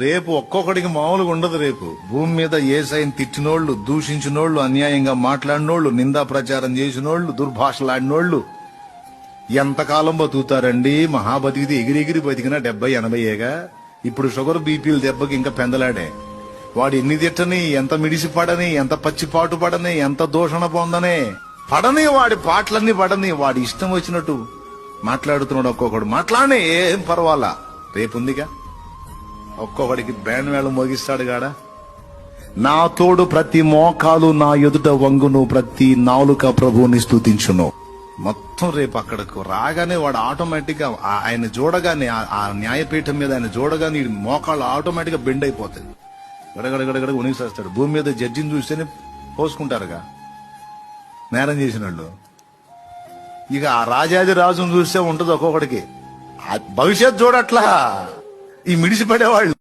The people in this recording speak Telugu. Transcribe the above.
రేపు ఒక్కొక్కడికి మామూలుగా ఉండదు. రేపు భూమి మీద ఏసైని తిట్టినోళ్లు, దూషించినోళ్లు, అన్యాయంగా మాట్లాడినోళ్లు, నిందా ప్రచారం చేసినోళ్లు, దుర్భాషలాడినోళ్లు ఎంతకాలం బతుకుతారండి? మహాబతికిది ఎగిరెగిరి బతికినా 70-80ఏగా. ఇప్పుడు షుగర్ బీపీల దెబ్బకి ఇంకా పెందలాడే. వాడు ఎన్ని తిట్టని, ఎంత మిడిసి పడని, ఎంత పచ్చిపాటు పడని, ఎంత దూషణ పొందనే పడని, వాడి పాటలన్నీ పడని, వాడి ఇష్టం వచ్చినట్టు మాట్లాడుతున్నాడు. ఒక్కొక్కడు మాట్లాడనే ఏం పర్వాలా, రేపుందిగా. ఒక్కొక్కడికి బ్యాండ్ మేళం మోగిస్తాడు గాడ. నా తోడు ప్రతి మోకాలు నా ఎదుట వంగును, ప్రతి నాలుక ప్రభువుని స్తుతించును. మొత్తం రేపు అక్కడకు రాగానే వాడు ఆటోమేటిక్ గా ఆయన చూడగానే, ఆ న్యాయపీఠం మీద ఆయన చూడగానే ఈ మోకాళ్ళు ఆటోమేటిక్ గా బెండ్ అయిపోతాయి. గడగడగడగడ ఉనిసేస్తాడు. భూమి మీద జడ్జిని చూస్తేనే పోసుకుంటారుగా నేరం చేసిన వాళ్ళు. ఇక ఆ రాజాది రాజును చూస్తే ఉంటది ఒక్కొక్కడికి. భవిష్యత్ చూడట్లా ఈ మిడిసిపడేవాళ్ళు.